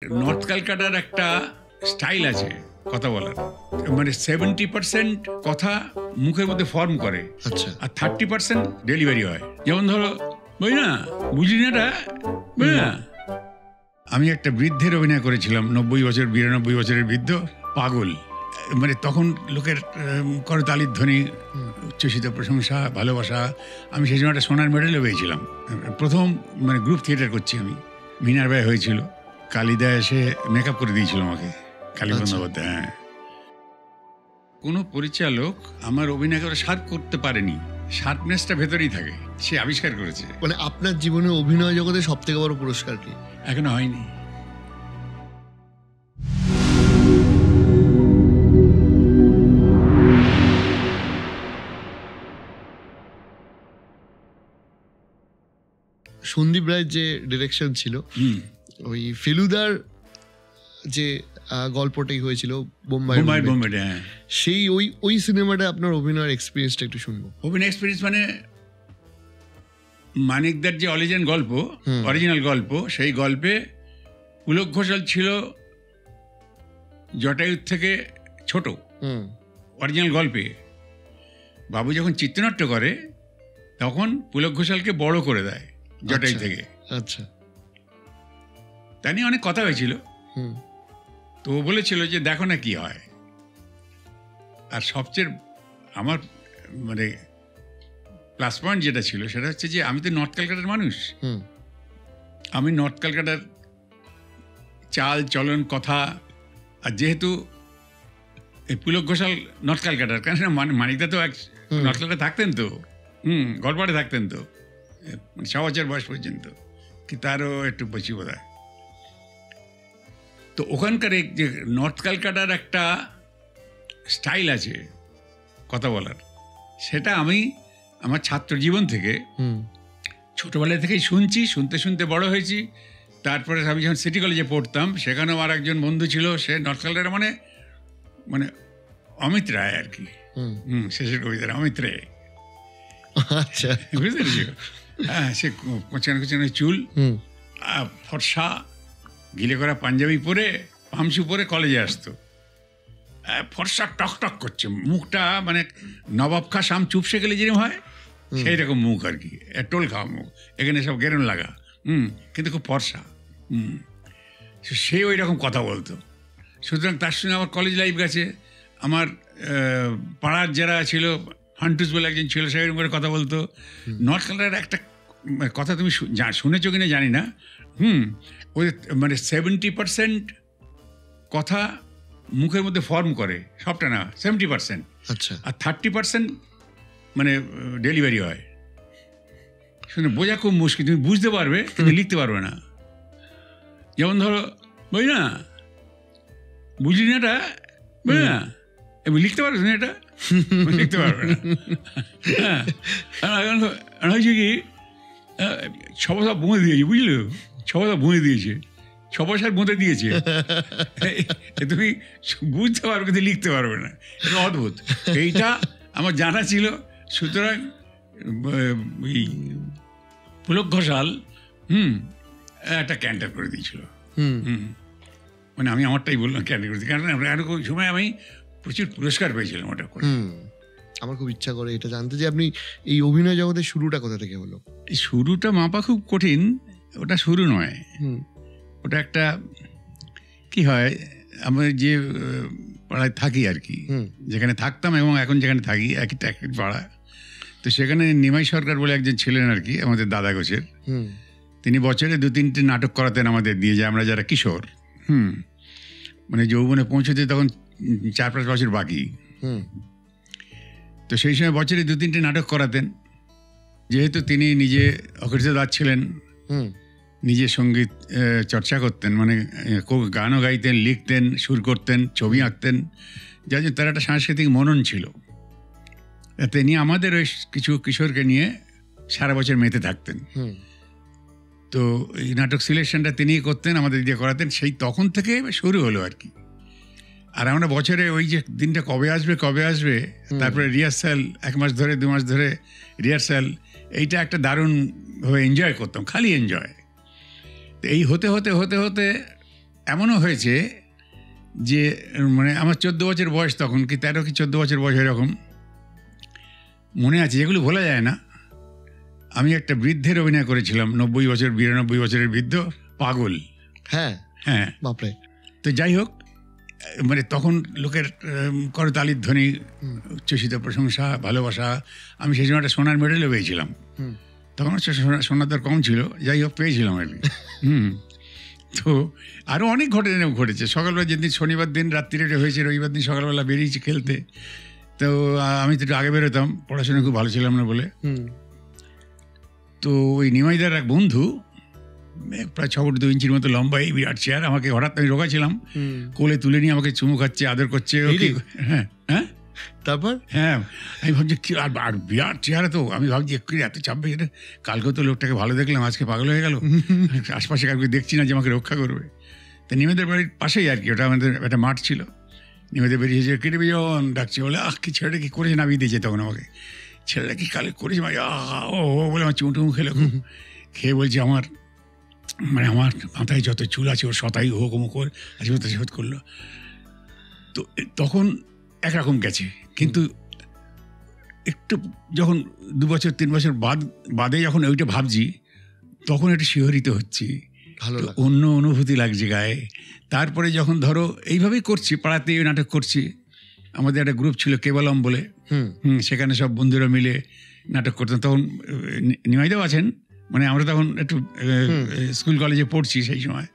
North ক্যালকাটার একটা style আছে কথা বলার, মানে 70% কথা মুখের মধ্যে ফর্ম করে, আচ্ছা, আর 30% ডেলিভারি হয়। যেমন ধরো, বুঝি না, বুঝলি না, এটা বুঝলি না। আমি একটা বৃদ্ধের অভিনয় করেছিলাম, 90 বছর 92 বছরের বৃদ্ধ, পাগল। মানে তখন লোকের করতালির ধ্বনি, উচ্ছ্বসিত প্রশংসা, ভালোবাসা। আমি সেই সময় একটা সোনার মেডেলও পেয়েছিলাম। প্রথম মানে গ্রুপ থিয়েটার করছি আমি, মিনার ব্যয় হয়েছিল, কালিদা এসে মেকআপ করে দিয়েছিল আমাকে, কালী বন্দ্যোপাধ্যায়। হ্যাঁ, কোনো পরিচালক আমার অভিনয় করে শার্প করতে পারেনি, শার্পনেসটা ভেতরেই থাকে, সে আবিষ্কার করেছে। মানে আপনার জীবনে অভিনয় জগতে সব থেকে বড় পুরস্কার কি? এখনো হয়নি। সন্দীপ রায়ের যে ডিরেকশন ছিল, ওই ফেলুদার যে গল্পটাই হয়েছিল বোম্বাই, হ্যাঁ, সেই ওই সিনেমাটা আপনার অভিনয়ের এক্সপিরিয়েন্সটা একটু শুনবো। অভিনয় এক্সপিরিয়েন্স মানে মানিকদার যে অরিজিনাল গল্প, সেই গল্পে পুলক ঘোষাল ছিল জটায়ুর থেকে ছোট। অরিজিনাল গল্পে বাবু যখন চিত্রনাট্য করে তখন পুলক ঘোষালকে বড় করে দেয় জটায়ু থেকে। আচ্ছা, তা নিয়ে অনেক কথা হয়েছিল। তো ও বলেছিল যে দেখো না কি হয়। আর সবচেয়ে আমার মানে প্লাস পয়েন্ট যেটা ছিল সেটা হচ্ছে যে আমি তো নর্থ ক্যালকাটার মানুষ। আমি নর্থ ক্যালকাটার চাল চলন কথা, আর যেহেতু এই পুলক ঘোষাল নর্থ ক্যালকাটার, কারণ মানিকদা তো নর্থ ক্যালকাটা থাকতেন, তো গড়পাড়ে থাকতেন, তো 6 বছর বয়স পর্যন্ত, কি তারও একটু বেশি বোধ হয়। তো ওখানকার যে নর্থ ক্যালকাটার একটা স্টাইল আছে কথা বলার, সেটা আমি আমার ছাত্র জীবন থেকে ছোটবেলা থেকেই শুনতে শুনতে বড় হয়েছি। তারপরে আমি যখন সিটি কলেজে পড়তাম, সেখানেও আমার একজন বন্ধু ছিল, সে নর্থ ক্যালকাটা মানে অমিত রায় আর কি, শেষের কবিতার অমিত রায়। আচ্ছা, বুঝতে পেরেছি। হ্যাঁ, সে কোচানো কোচানো চুল, ফর্সা গিলে করা পাঞ্জাবি পরে, পামসু পরে কলেজে আসতো। ফর্সা টক করছে, মুখটা মানে নবাব খা শাম চুপসে গেলে যেরকম হয় সেই রকম মুখ আর কি, টোল খাওয়া মুখ, এখানে সব গেরন লাগা, কিন্তু খুব ফর্সা। সে ওই রকম কথা বলতো। সুতরাং তার সঙ্গে আমার কলেজ লাইফ গেছে। আমার পাড়ার যারা ছিল, হান্টুস বলে একজন ছিল, সেরকম করে কথা বলতো। নর্থ ক্যালকাটার একটা কথা তুমি শুনেছো কিনা জানি না, ওই মানে 70% কথা মুখের মধ্যে ফর্ম করে, সবটা না, 70%। আচ্ছা, আর 30% মানে ডেলিভারি হয়। শুনে বোঝা খুব মুশকিল, তুমি বুঝতে পারবে কিন্তু লিখতে পারবে না। যেমন ধরো, বুঝলি না, বুঝলি না, এটা বুঝলি না, এবার লিখতে পারবে না, এটা লিখতে পারবে না। হ্যাঁ, হয়েছে কি, 6 বছর বুঁদে দিয়েছে, বুঝলো, 6 বছর বুঁদে দিয়েছে, 6 বছর বুঁদে দিয়েছে, তুমি বুঝতে পারবে কিন্তু লিখতে পারবে না। এটা অদ্ভুত, এইটা আমার জানা ছিল। সুতরাং এই পুলক ঘোষাল একটা ক্যান্টার করে দিয়েছিল। মানে আমি আমারটাই বললাম ক্যান্টার করে দিই, কারণ এরকম সময় আমি প্রচুর পুরস্কার পেয়েছিলাম ওটা করে। আমার খুব ইচ্ছা করে এটা জানতে যে আপনি এই অভিনয় জগতের শুরুটা কোথা থেকে হলো? এই শুরুটা মাপা খুব কঠিন, ওটা শুরু নয়, ওটা একটা কি হয়, আমরা যে পাড়ায় থাকি আর কি, যেখানে থাকতাম এবং এখন যেখানে থাকি একই পাড়া, তো সেখানে নিমাই সরকার বলে একজন ছিলেন আর কি, আমাদের দাদা গোছের। তিনি বছরে 2-3টে নাটক করাতেন আমাদের দিয়ে, যে আমরা যারা কিশোর, মানে যৌবনে পৌঁছতে তখন 4-5 বছর বাকি। তো সেই সময় বছরে 2-3টে নাটক করাতেন। যেহেতু তিনি নিজে অকৃতদার ছিলেন, নিজে সঙ্গীত চর্চা করতেন, মানে গানও গাইতেন, লিখতেন, সুর করতেন, ছবি আঁকতেন, যার জন্য তার একটা সাংস্কৃতিক মনন ছিল। তিনি আমাদের ওই কিছু কিশোরকে নিয়ে সারা বছর মেতে থাকতেন। তো এই নাটক সিলেকশনটা তিনিই করতেন, আমাদের দিয়ে করাতেন। সেই তখন থেকে শুরু হলো আর কি। আর আমরা বছরে ওই যে দিনটা কবে আসবে, তারপরে রিহার্সাল, 1 মাস ধরে 2 মাস ধরে রিহার্সাল, এইটা একটা দারুণভাবে এনজয় করতাম, খালি এনজয়। এই হতে হতে হতে হতে এমনও হয়েছে যে মানে আমার 14 বছর বয়স তখন, কি 13 কি 14 বছর বয়স এরকম মনে আছে, যেগুলো ভোলা যায় না। আমি একটা বৃদ্ধের অভিনয় করেছিলাম, 90 বছর 92 বছরের বৃদ্ধ, পাগল। হ্যাঁ হ্যাঁ, বাপরে। তো যাই হোক, মানে তখন লোকের করতালির ধ্বনি, উচ্ছ্বসিত প্রশংসা, ভালোবাসা। আমি সেই সময় একটা সোনার মেডেলও পেয়েছিলাম। তখন হচ্ছে সোনার দর কম ছিল, যাই হোক পেয়েছিলাম আর কি। তো আরও অনেক ঘটনা ঘটেছে। সকালবেলা যেদিন শনিবার দিন রাত্রিরে হয়েছে, রবিবার দিন সকালবেলা বেরিয়েছি খেলতে। তো আমি তো একটু আগে বেরোতাম, পড়াশোনা খুব ভালো ছিলাম না বলে। তো ওই নিমাইদার এক বন্ধু, প্রায় 6 ফুট 2 ইঞ্চির মতো লম্বা, এই বিরাট চেয়ার, আমাকে হঠাৎ আমি রোগা ছিলাম, কোলে তুলে নিয়ে আমাকে চুমু খাচ্ছে, আদর করছে। হ্যাঁ হ্যাঁ, তারপর হ্যাঁ আমি ভাবছি কি, আর বিরাট চেহারা, তো আমি ভাবছি একটু এত চাপবে এটা, কালকেও তো লোকটাকে ভালো দেখলাম, আজকে পাগল হয়ে গেল, আশপাশে কাউকে দেখছি না যে আমাকে রক্ষা করবে। তো নিমেদের বাড়ির পাশেই আর কি, ওটা আমাদের একটা মাঠ ছিল। নিমেদের বেরিয়েছে, কেটে বিজন ডাকছে, বলে কি ছেলেটা কি করেছে, নামিয়ে দিয়েছে তখন আমাকে, ছেলেটা কি কালে করেছে, ও বলে আমার চুমুটুমু খেলে, খেয়ে বলছে আমার মাথায় যত চুল আছে ওর শতাই হোক মুখ ওর আশীর্বাদ করলো। তো তখন একরকম গেছে, কিন্তু একটু যখন 2 বছর 3 বছর বাদে যখন ওইটা ভাবছি, তখন একটু শিহরিত হচ্ছি, অন্য অনুভূতি লাগছে গায়ে। তারপরে যখন ধরো এইভাবেই করছি, পাড়াতে নাটক করছি, আমাদের একটা গ্রুপ ছিল কেবলম বলে, সেখানে সব বন্ধুরা মিলে নাটক করতাম। তখন নিমাইদাও আছেন, মানে আমরা তখন একটু স্কুল কলেজে পড়ছি সেই সময়।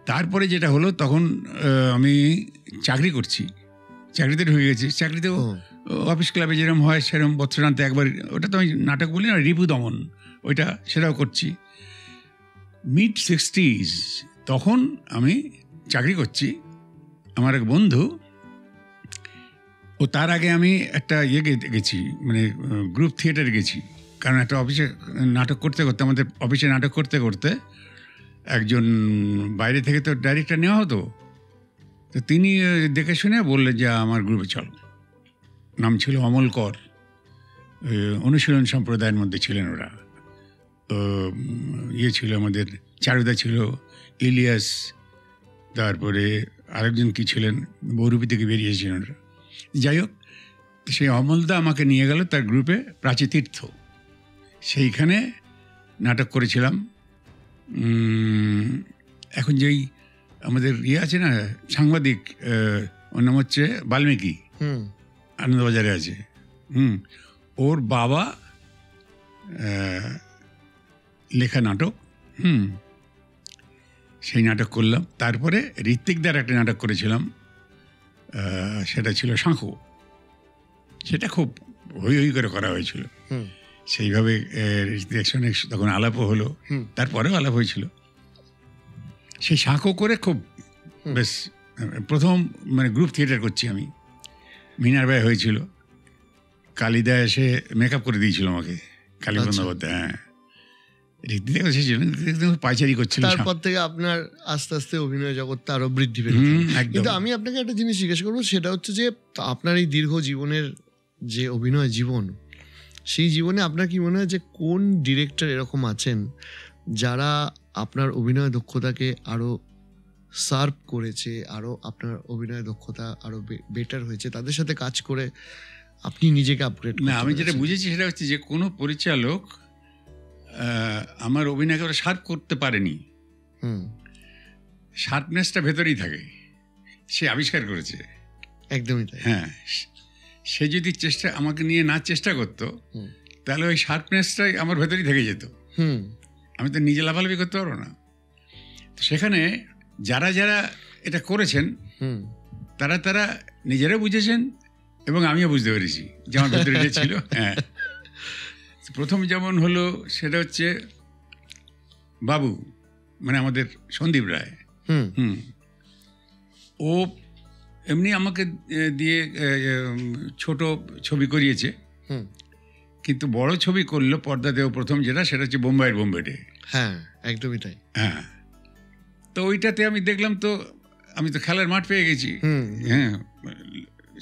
তারপরে যেটা হলো, তখন আমি চাকরি করছি, চাকরিতে ঢুকে গেছি। চাকরিতেও অফিস ক্লাবে যেরকম হয় সেরকম বৎসরান্তে একবার, ওটা তো আমি নাটক বলি না, রিপু দমন, ওইটা সেটাও করছি। মিড 60s তখন আমি চাকরি করছি। আমার এক বন্ধু, ও তার আগে আমি একটা গেছি, মানে গ্রুপ থিয়েটারে গেছি, কারণ একটা অফিসে নাটক করতে করতে, আমাদের অফিসে নাটক করতে করতে একজন বাইরে থেকে তো ডাইরেক্টর নেওয়া হতো, তো তিনি দেখে শুনে বললেন যে আমার গ্রুপে চলো। নাম ছিল অমল কর, অনুশীলন সম্প্রদায়ের মধ্যে ছিলেন ওরা। ছিল আমাদের চারুদা ছিল, ইলিয়াস, তারপরে আরেকজন কি ছিলেন, বহুরূপী থেকে বেরিয়েছিলেন ওরা। যাই হোক, সেই অমলদা আমাকে নিয়ে গেল তার গ্রুপে, প্রাচীতীর্থ, সেইখানে নাটক করেছিলাম। এখন যেই আমাদের আছে না সাংবাদিক, ওর নাম হচ্ছে বাল্মীকি, আনন্দবাজারে আছে, ওর বাবা লেখা নাটক, সেই নাটক করলাম। তারপরে ঋত্বিকদার একটা নাটক করেছিলাম, সেটা ছিল শাঁখো, সেটা খুব হই হই করে করা হয়েছিল। সেইভাবে ঋত্বিকের সঙ্গে তখন আলাপও হলো, তারপরেও আলাপ হয়েছিল। সেই শাঁখো করে খুব বেশ প্রথম মানে গ্রুপ থিয়েটার করছি আমি। মিনার ব্যয় হয়েছিল, কালিদা এসে মেকআপ করে দিয়েছিল আমাকে, কালী বন্দ্যোপাধ্যায়। হ্যাঁ, ঋত্বিক এসেছিলেন, পাইচারি করছিল। তারপর থেকে আপনার আস্তে আস্তে অভিনয় জগৎটা আরো বৃদ্ধি পেয়েছে। কিন্তু আমি আপনাকে একটা জিনিস জিজ্ঞাসা করবো, সেটা হচ্ছে যে আপনার এই দীর্ঘ জীবনের যে অভিনয় জীবন, সেই জীবনে আপনার কি মনে হয় যে কোন ডিরেক্টর এরকম আছেন যারা আপনার অভিনয় দক্ষতাকে আরো শার্প করেছে, আরো আপনার অভিনয় দক্ষতা আরো বেটার হয়েছে, তাদের সাথে কাজ করে আপনি নিজেকে আপগ্রেড? না, আমি যেটা বুঝেছি সেটা হচ্ছে যে কোনো পরিচালক আমার অভিনয়কে ওরা শার্প করতে পারেনি, শার্পনেসটা ভেতরেই থাকে, সে আবিষ্কার করেছে। একদমই তাই। হ্যাঁ, সে যদি আমাকে নিয়ে না চেষ্টা করতো, তাহলে ওই শার্পনেসটাই আমার ভেতরেই থেকে যেত। আমি তো নিজে লাফালাফি করতে পারবো না। তো সেখানে যারা যারা এটা করেছেন, তারা নিজেরা বুঝেছেন এবং আমিও বুঝতে পেরেছি যে আমার ভেতরে এটা ছিল। হ্যাঁ, প্রথম যেমন হলো সেটা হচ্ছে বাবু, মানে আমাদের সন্দীপ রায়। ও এমনি আমাকে দিয়ে ছোট ছবি করিয়েছে, কিন্তু বড় ছবি করলো পর্দাতেও প্রথম, যেটা সেটা হচ্ছে বোম্বাইয়ের বোম্বেটে। হ্যাঁ, একদমই তাই। হ্যাঁ, তো ওইটাতে আমি দেখলাম, তো আমি তো খেলার মাঠ পেয়ে গেছি। হ্যাঁ,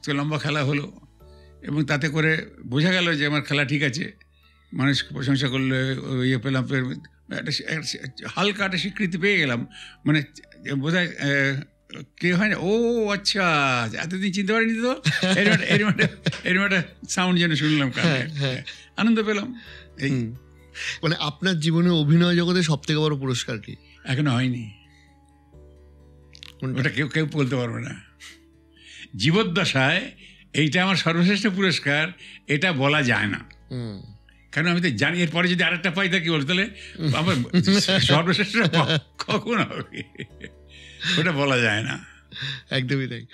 তো লম্বা খেলা হলো এবং তাতে করে বোঝা গেল যে আমার খেলা ঠিক আছে, মানুষ প্রশংসা করলে ইয়ে পেলাম, হালকা একটা স্বীকৃতি পেয়ে গেলাম, মানে বোধহয় কে হয় না, ও আচ্ছা এতদিন চিনতে পারিনি তো, এরকম একটা সাউন্ড যেন শুনলাম, আনন্দ পেলাম। এই মানে আপনার জীবনে অভিনয় জগতে সব থেকে বড় পুরস্কার কি? এখনো হয়নি, ওটা কেউ কেউ বলতে পারবে না। জীবদ্দশায় এইটা আমার সর্বশ্রেষ্ঠ পুরস্কার, এটা বলা যায় না, কারণ আমি তো জানি এরপরে যদি আরেকটা পাই তা কি বলতো, তাহলে আমার সর্বশ্রেষ্ঠ কখন হবে, ওটা বলা যায় না। একদমই তাই।